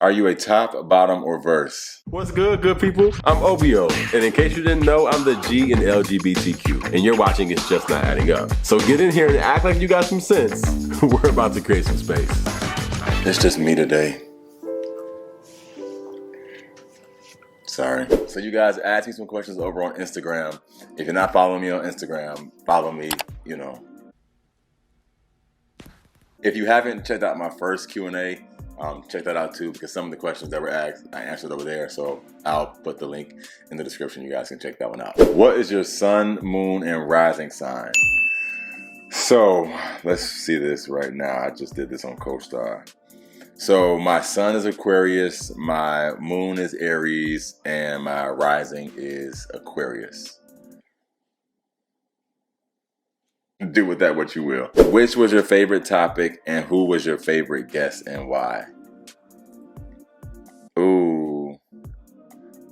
Are you a top, bottom, or verse? What's good, good people? I'm OBO, and in case you didn't know, I'm the G in LGBTQ, and you're watching It's Just Not Adding Up. So get in here and act like you got some sense. We're about to create some space. It's just me today. Sorry. So you guys asked me some questions over on Instagram. If you're not following me on Instagram, follow me, If you haven't checked out my first Q&A, check that out too, because some of the questions that were asked, I answered over there. So I'll put the link in the description. You guys can check that one out. What is your sun, moon, and rising sign? So let's see this right now. I just did this on CoStar. So my sun is Aquarius, my moon is Aries, and my rising is Aquarius. Do with that what you will. Which was your favorite topic and who was your favorite guest and why? Ooh,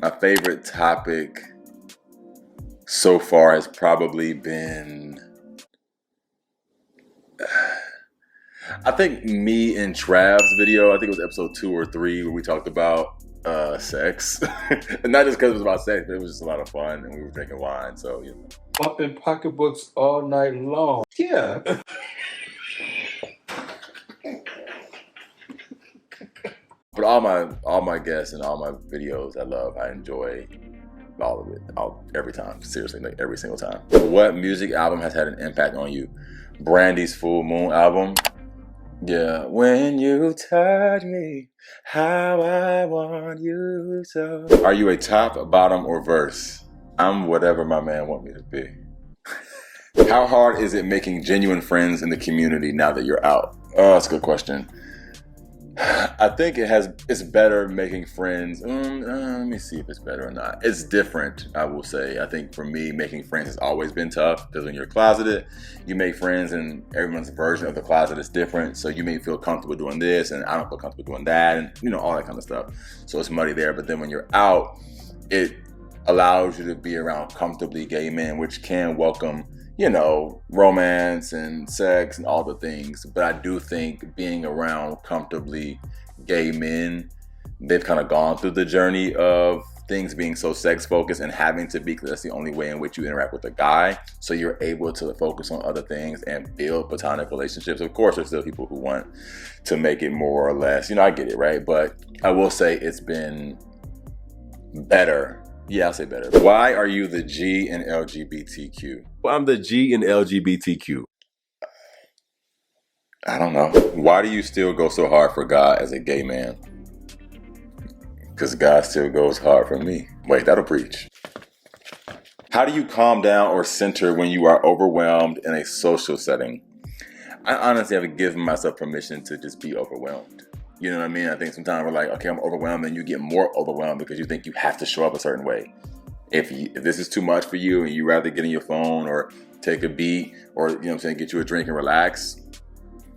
my favorite topic so far has probably been, I think me and Trav's video, I think it was episode 2 or 3 where we talked about sex. And not just because it was about sex, but it was just a lot of fun and we were drinking wine, so Bumping pocketbooks all night long. Yeah. But all my guests and all my videos I enjoy all of it. Every time. Seriously, like every single time. What music album has had an impact on you? Brandy's Full Moon album. Yeah. When you touch me, how I want you so. Are you a top, bottom, or verse? I'm whatever my man want me to be. How hard is it making genuine friends in the community now that you're out? Oh, that's a good question. I think it's better making friends. Let me see if it's better or not. It's different, I will say. I think for me, making friends has always been tough because when you're closeted, you make friends and everyone's version of the closet is different. So you may feel comfortable doing this and I don't feel comfortable doing that and all that kind of stuff. So it's muddy there. But then when you're out, it allows you to be around comfortably gay men, which can welcome, romance and sex and all the things. But I do think being around comfortably gay men, they've kind of gone through the journey of things being so sex focused and having to be, because that's the only way in which you interact with a guy. So you're able to focus on other things and build platonic relationships. Of course, there's still people who want to make it more or less, I get it, right? But I will say it's been better. Yeah, I'll say better. Why are you the G in LGBTQ? Well, I'm the G in LGBTQ. I don't know. Why do you still go so hard for God as a gay man? Because God still goes hard for me. Wait, that'll preach. How do you calm down or center when you are overwhelmed in a social setting? I honestly have given myself permission to just be overwhelmed. You know what I mean? I think sometimes we're like, okay, I'm overwhelmed, and you get more overwhelmed because you think you have to show up a certain way. If this is too much for you and you rather get in your phone or take a beat or, get you a drink and relax,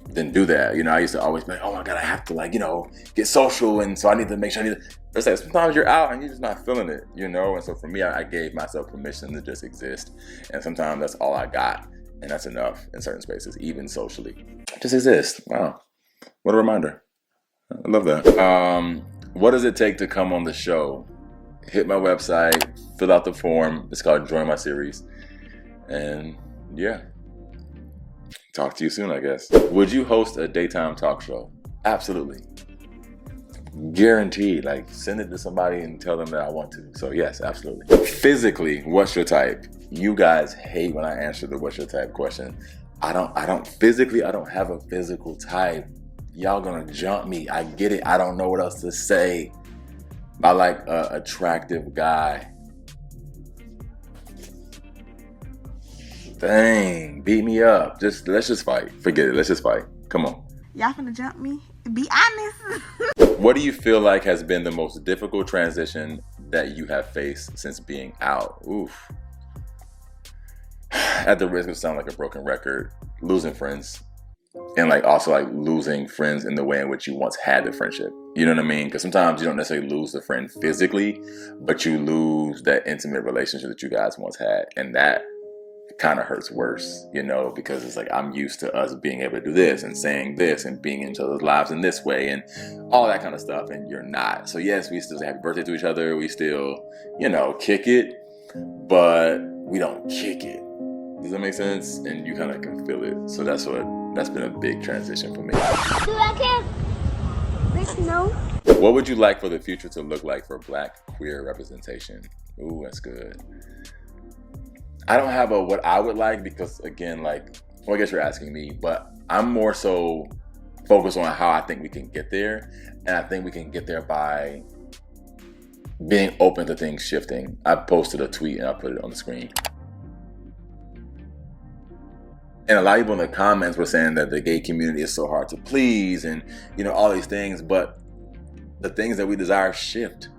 then do that. I used to always be like, oh my God, I have to get social. And so I need to make sure it's like sometimes you're out and you're just not feeling it, And so for me, I gave myself permission to just exist. And sometimes that's all I got. And that's enough in certain spaces, even socially. Just exist. Wow. What a reminder. I love that. What does it take to come on the show? Hit my website, fill out the form. It's called Join My Series. And yeah, talk to you soon, I guess. Would you host a daytime talk show? Absolutely. Guaranteed. Send it to somebody and tell them that I want to. So yes, absolutely. Physically, what's your type? You guys hate when I answer the what's your type question. I don't have a physical type. Y'all gonna jump me. I get it. I don't know what else to say. I like an attractive guy. Dang, beat me up. Let's just fight. Forget it. Let's just fight. Come on. Y'all finna jump me? Be honest. What do you feel like has been the most difficult transition that you have faced since being out? Oof. At the risk of sounding like a broken record, losing friends. And also losing friends in the way in which you once had the friendship. You know what I mean? Because sometimes you don't necessarily lose the friend physically, but you lose that intimate relationship that you guys once had. And that kind of hurts worse, you know, because it's like I'm used to us being able to do this and saying this and being in each other's lives in this way and all that kind of stuff, and you're not. So yes, we still say happy birthday to each other, we still, you know, kick it, but we don't kick it. Does that make sense? And you kind of can feel it. So that's been a big transition for me. What would you like for the future to look like for Black queer representation? Ooh, that's good. I don't have a what I would like, because again, like, well, I guess you're asking me, but I'm more so focused on how I think we can get there. And I think we can get there by being open to things shifting. I posted a tweet and I put it on the screen. And a lot of people in the comments were saying that the gay community is so hard to please and, you know, all these things, but the things that we desire shift.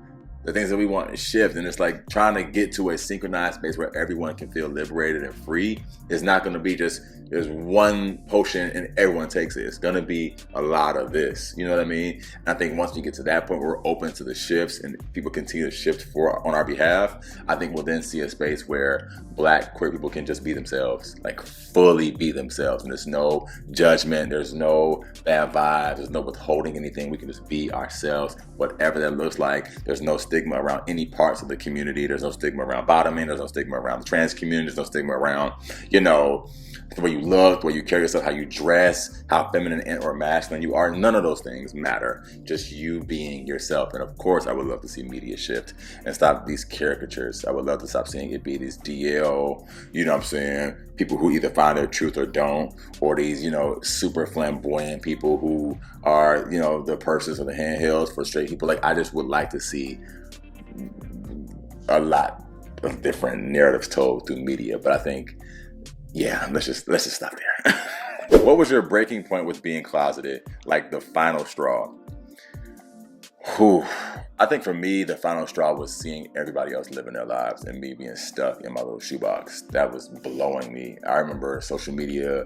The things that we want to shift, and it's like trying to get to a synchronized space where everyone can feel liberated and free. It's not going to be just there's one potion and everyone takes it. It's going to be a lot of this. You know what I mean? And I think once we get to that point, we're open to the shifts and people continue to shift on our behalf. I think we'll then see a space where Black queer people can just be themselves, like fully be themselves. And there's no judgment. There's no bad vibes. There's no withholding anything. We can just be ourselves, whatever that looks like. There's no stigma around any parts of the community. There's no stigma around bottoming. There's no stigma around the trans community. There's no stigma around, you know, the way you look, the way you carry yourself, how you dress, how feminine and or masculine you are. None of those things matter. Just you being yourself. And of course, I would love to see media shift and stop these caricatures. I would love to stop seeing it be these DL, you know what I'm saying, people who either find their truth or don't, or these, you know, super flamboyant people who are, you know, the purses or the handhelds for straight people. Like, I just would like to see a lot of different narratives told through media. But I think, yeah, let's just stop there. What was your breaking point with being closeted? Like the final straw? Whew. I think for me, the final straw was seeing everybody else living their lives and me being stuck in my little shoebox. That was blowing me. I remember social media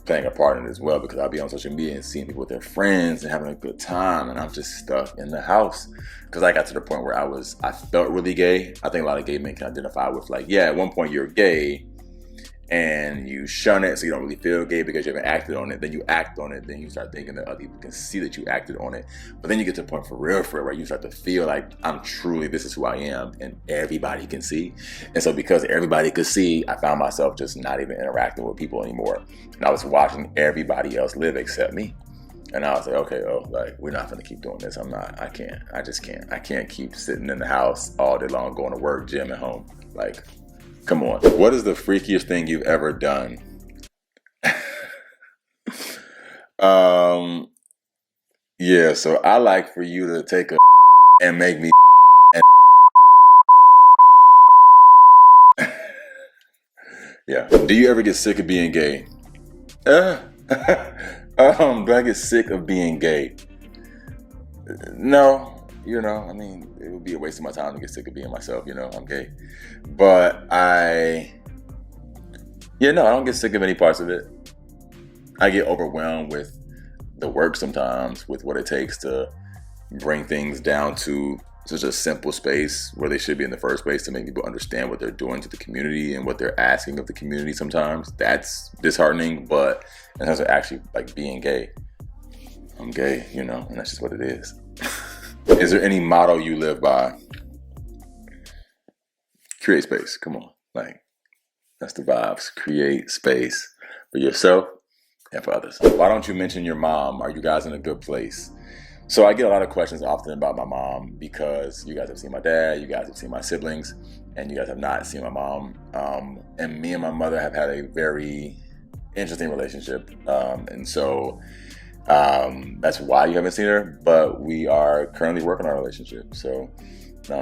playing a part in it as well, because I'll be on social media and seeing people with their friends and having a good time, and I'm just stuck in the house. Because I got to the point where I felt really gay. I think a lot of gay men can identify with, like, yeah, at one point you're gay and you shun it, so you don't really feel gay because you haven't acted on it. Then you act on it, then you start thinking that other people can see that you acted on it. But then you get to a point for real, where you start to feel like, I'm truly, this is who I am, and everybody can see. And so because everybody could see, I found myself just not even interacting with people anymore. And I was watching everybody else live except me. And I was like, okay, we're not gonna keep doing this. I just can't. I can't keep sitting in the house all day long, going to work, gym, and home. Like, come on. What is the freakiest thing you've ever done? Yeah, so I like for you to take a and make me yeah. Do you ever get sick of being gay? Do I get sick of being gay? No. You know, I mean, it would be a waste of my time to get sick of being myself, you know, I'm gay. But I don't get sick of any parts of it. I get overwhelmed with the work sometimes, with what it takes to bring things down to such a simple space where they should be in the first place, to make people understand what they're doing to the community and what they're asking of the community sometimes. That's disheartening, but in terms of actually, like, being gay, I'm gay, you know, and that's just what it is. Is there any motto you live by? Create space. Come on. Like, that's the vibes. Create space for yourself and for others. Why don't you mention your mom? Are you guys in a good place? So I get a lot of questions often about my mom, because you guys have seen my dad, you guys have seen my siblings, and you guys have not seen my mom. And me and my mother have had a very interesting relationship. And so that's why you haven't seen her, but we are currently working on our relationship. So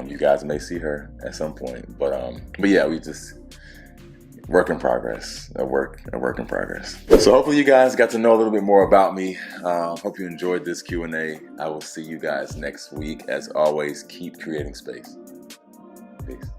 you guys may see her at some point, but yeah, we just work in progress, a work in progress. So hopefully you guys got to know a little bit more about me. Hope you enjoyed this Q&A. I will see you guys next week. As always, keep creating space. Peace.